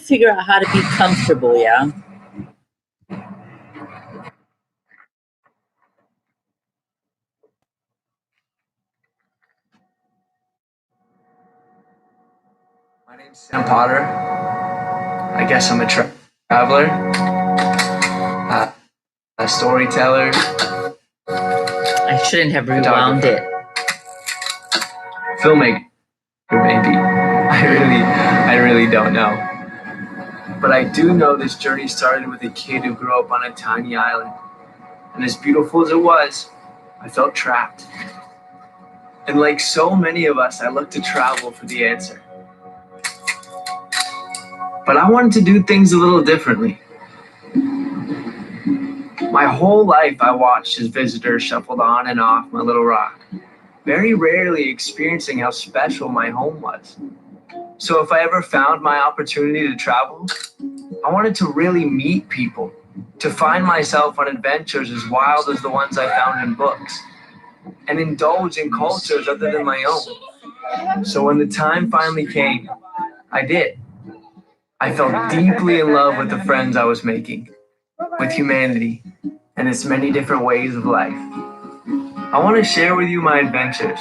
figure out how to be comfortable, yeah? My name's Sam Potter. I guess I'm a traveler, a storyteller. I shouldn't have rewound it. Filmmaker, maybe. I really don't know. But I do know this journey started with a kid who grew up on a tiny island. And as beautiful as it was, I felt trapped. And like so many of us, I looked to travel for the answer. But I wanted to do things a little differently. My whole life, I watched as visitors shuffled on and off my little rock, very rarely experiencing how special my home was. So if I ever found my opportunity to travel, I wanted to really meet people, to find myself on adventures as wild as the ones I found in books, and indulge in cultures other than my own. So when the time finally came, I did. I fell deeply in love with the friends I was making, with humanity, and its many different ways of life. I want to share with you my adventures,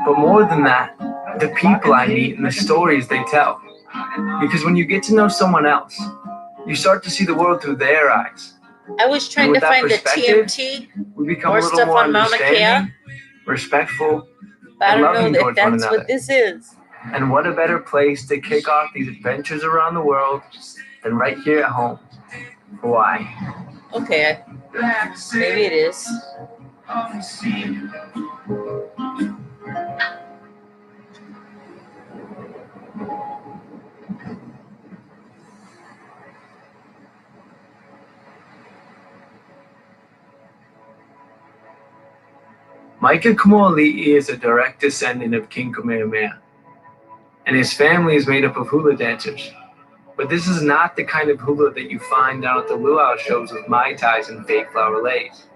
but more than that, the people I meet and the stories they tell. Because when you get to know someone else, you start to see the world through their eyes. I was trying to find the TMT we become or a little stuff more on Mauna Kea, understanding, respectful, but I and don't loving know if towards one that's another. what this is. And what a better place to kick off these adventures around the world than right here at home, Hawaii. Okay, maybe it is. Micah Kamoali'i is a direct descendant of King Kamehameha, and his family is made up of hula dancers. But this is not the kind of hula that you find down at the luau shows with mai tais and fake flower lace.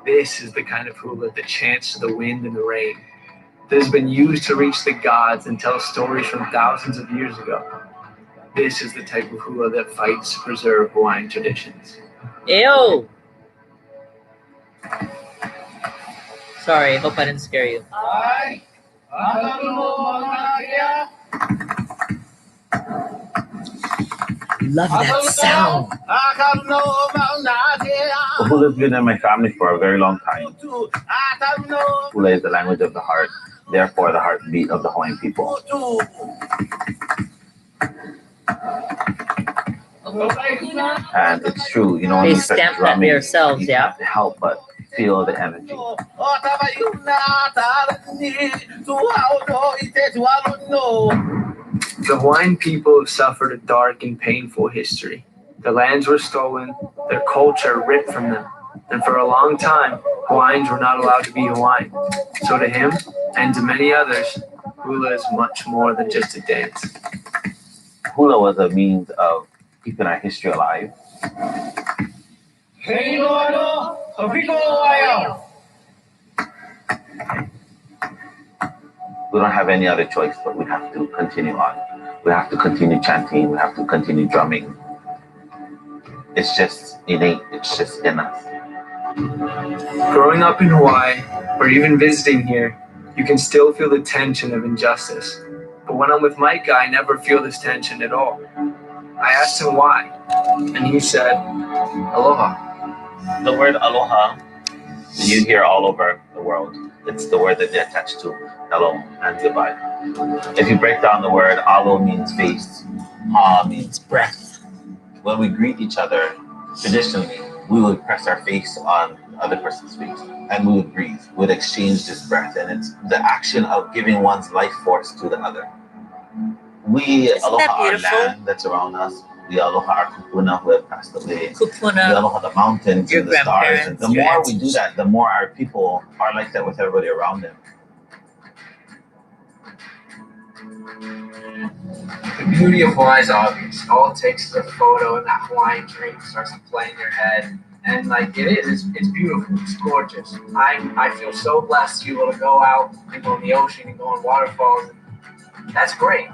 This is the kind of hula that chants to the wind and the rain, that has been used to reach the gods and tell stories from thousands of years ago. This is the type of hula that fights to preserve Hawaiian traditions. Ew! Sorry, hope I didn't scare you. Love that sound. Hula has been in my family for a very long time. Hula is the language of the heart, therefore the heartbeat of the Hawaiian people. And it's true, you know, when They you start stamp that drumming, themselves, you yeah? can't help but feel the energy. The Hawaiian people have suffered a dark and painful history. Their lands were stolen, their culture ripped from them, and for a long time, Hawaiians were not allowed to be Hawaiian. So to him, and to many others, hula is much more than just a dance. Hula was a means of keeping our history alive. We don't have any other choice, but we have to continue on. We have to continue chanting. We have to continue drumming. It's just innate. It's just in us. Growing up in Hawaii, or even visiting here, you can still feel the tension of injustice. But when I'm with Micah, I never feel this tension at all. I asked him why, and he said, aloha. The word aloha, you hear all over the world. It's the word that they attach to hello and goodbye. If you break down the word, alo means face, ha means breath. When we greet each other, traditionally, we would press our face on the other person's face and we would breathe. We would exchange this breath, and it's the action of giving one's life force to the other. We aloha our land that's around us. We aloha our kupuna who have passed away. Kupuna, we aloha the mountains and the stars. And the more we do that, the more our people are like that with everybody around them. The beauty of Hawaii is obvious. All it takes is a photo, and that Hawaiian dream starts to play in your head. And like it's beautiful, it's gorgeous. I feel so blessed to be able to go out and go in the ocean and go on waterfalls. That's great.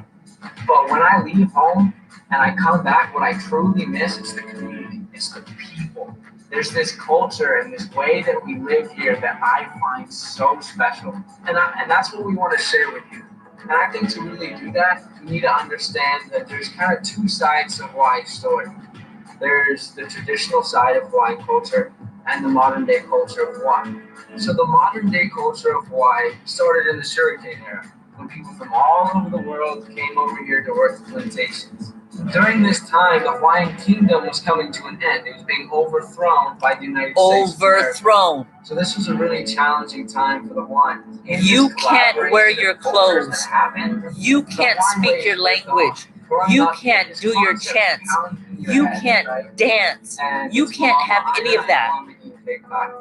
But when I leave home, and I come back, what I truly miss is the community, it's the people. There's this culture and this way that we live here that I find so special. And that's what we want to share with you. And I think to really do that, you need to understand that there's kind of two sides to Hawaii's story. There's the traditional side of Hawaiian culture and the modern day culture of Hawaii. So the modern day culture of Hawaii started in the sugarcane era, when people from all over the world came over here to work the plantations. During this time, the Hawaiian kingdom was coming to an end. It was being overthrown by the United States of America. Overthrown. So this was a really challenging time for the Hawaiians. In You this can't wear collaboration your of cultures clothes. that happened, You the can't Hawaiian speak way your lived language. on. Growing You up, can't this do your concept of chants. counting your You head, can't right? dance. And You it's can't have Mama any of Ina that. and Mama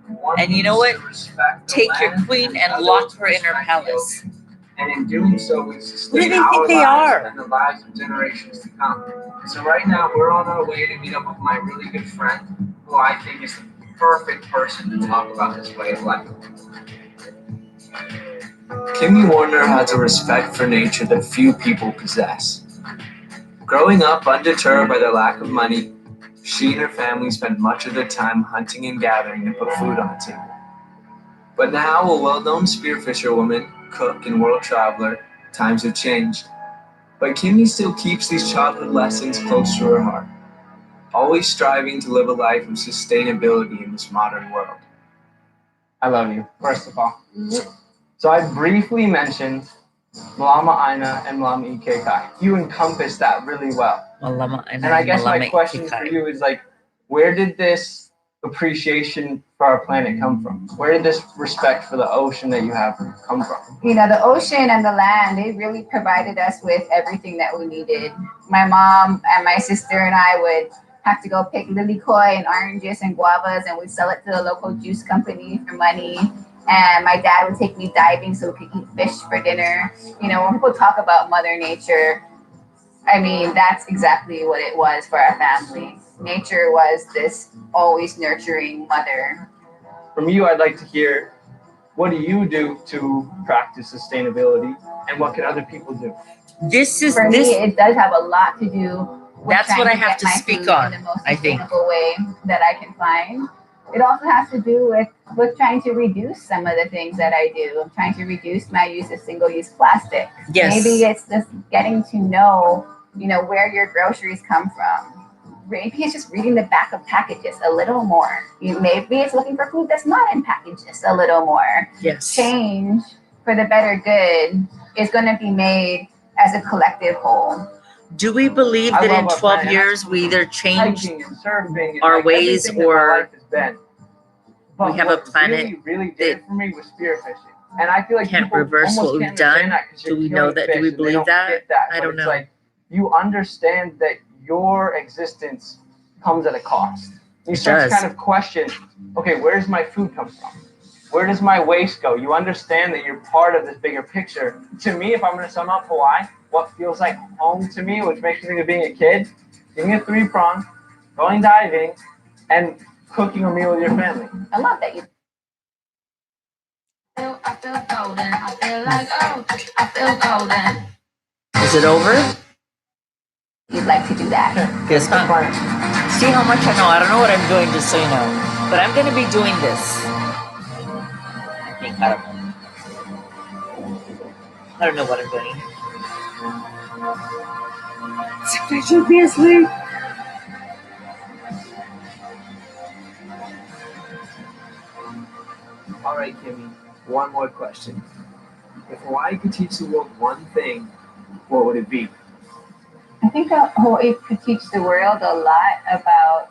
Ike. One And you know needs what? to respect the Take your land, queen and and the other lock to her in her respect the palace. ocean. And in doing so, we Who do sustain they our think they lives are? and the lives of generations to come. So right now, we're on our way to meet up with my really good friend, who I think is the perfect person to talk about this way of life. Kimmy Warner has a respect for nature that few people possess. Growing up undeterred by the lack of money, she and her family spent much of their time hunting and gathering to put food on the table. But now, a well-known spearfisherwoman, cook, and world traveler, times have changed. But Kimmy still keeps these childhood lessons close to her heart, always striving to live a life of sustainability in this modern world. I love you, first of all. So I briefly mentioned Malama Aina and Malama Ikekai. You encompass that really well. Malama And I guess my Malama question for Ikai. you is like, where did this appreciation for our planet come from? Where did this respect for the ocean that you have come from? You know, the ocean and the land, they really provided us with everything that we needed. My mom and my sister and I would have to go pick lily koi and oranges and guavas, and we'd sell it to the local juice company for money. And my dad would take me diving so we could eat fish for dinner. You know, when people talk about Mother Nature, I mean, that's exactly what it was for our family. Nature was this always nurturing mother. From you, I'd like to hear, what do you do to practice sustainability, and what can other people do? This is For this. me, it does have a lot to do with That's trying what I to have get to my speak food on, in the most I think. sustainable way that I can find. It also has to do with trying to reduce some of the things that I do. I'm trying to reduce my use of single-use plastic. Yes. Maybe it's just getting to know, you know, where your groceries come from. Maybe it's just reading the back of packages a little more. Maybe it's looking for food that's not in packages a little more. Yes. Change for the better good is going to be made as a collective whole. Do we believe I that love in our 12 planet. years we either change Hiking and surfing and our like ways, everything that my or life has been. But we have a what planet really did it for me was spearfishing. And I feel like can't people reverse almost what can't we've done? understand that 'cause Do you're we know killing that? Do fish we and they believe don't that? get that. I But don't it's know. like, you understand that your existence comes at a cost. You start to does. kind of question, okay, where does my food come from? Where does my waste go? You understand that you're part of this bigger picture. To me, if I'm going to sum up Hawaii, what feels like home to me, which makes me think of being a kid, getting a 3-prong, going diving, and cooking a meal with your family. I love that you. I feel golden. I feel like, oh, I feel golden. Is it over? You'd like to do that. Guess not. See how much I know. I don't know what I'm doing, just so you know. But I'm going to be doing this. I think, I don't know. I don't know what I'm doing. Sometimes you'll be asleep. All right, Kimmy, one more question. If Hawaii could teach the world one thing, what would it be? I think Hawaii could teach the world a lot about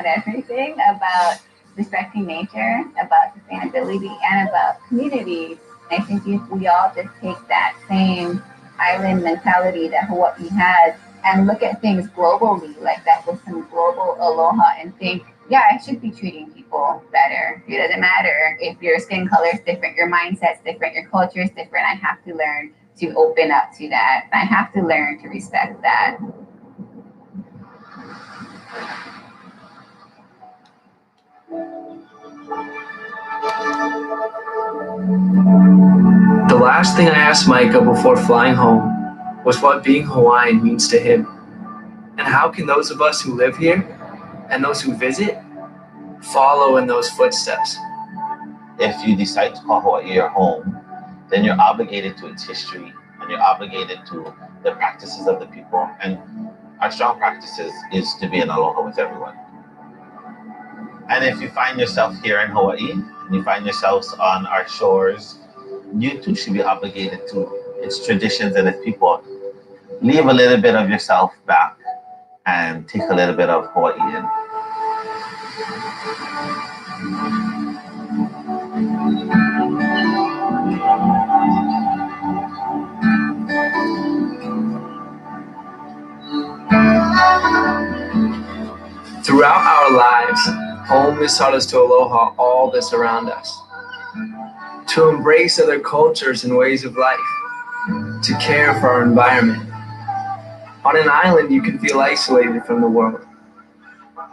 everything, about respecting nature, about sustainability, and about community. I think if we all just take that same island mentality that Hawaii has and look at things globally, like that with some global aloha, and think, yeah, I should be treating people better. It doesn't matter if your skin color is different, your mindset's different, your culture is different. I have to learn to open up to that. I have to learn to respect that. The last thing I asked Micah before flying home was what being Hawaiian means to him. And how can those of us who live here and those who visit follow in those footsteps? If you decide to call Hawaii your home, then you're obligated to its history and you're obligated to the practices of the people. And our strong practices is to be in aloha with everyone. And if you find yourself here in Hawaii and you find yourselves on our shores, you too should be obligated to its traditions and its people. Leave a little bit of yourself back and take a little bit of Hawaii in. Throughout our lives, home has taught us to aloha all that's around us, to embrace other cultures and ways of life, to care for our environment. On an island, you can feel isolated from the world.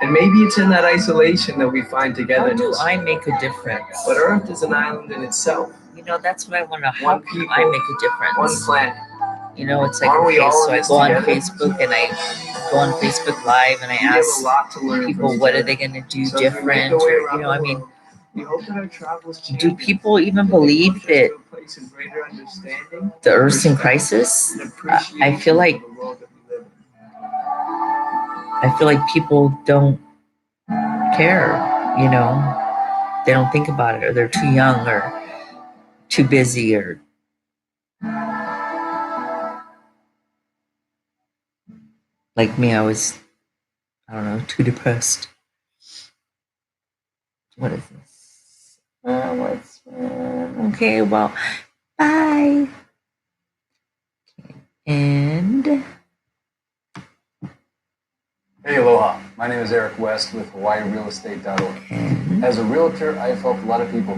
And maybe it's in that isolation that we find How togetherness. do I make a difference? But Earth is an island in itself. You know, that's what I want to. How One can people, I make a one difference? planet. You know, it's like, Aren't we okay, all so in I this go on together? Facebook and I go on Facebook Live and I We have a ask lot to learn people from what each are they going to do other. So as we make different, our way or, around you know, I the mean, world, we hope that our travels change do people even us, believe push us that to a place of greater understanding, the Earth's in respect, crisis? and I appreciation feel like for the world that we live in. people don't care. You know, they don't think about it, or they're too young, or too busy, or like me, I don't know, too depressed. What is this? Okay, well, bye. And Hey, aloha. My name is Eric West with HawaiiRealEstate.org. and As a realtor, I have helped a lot of people move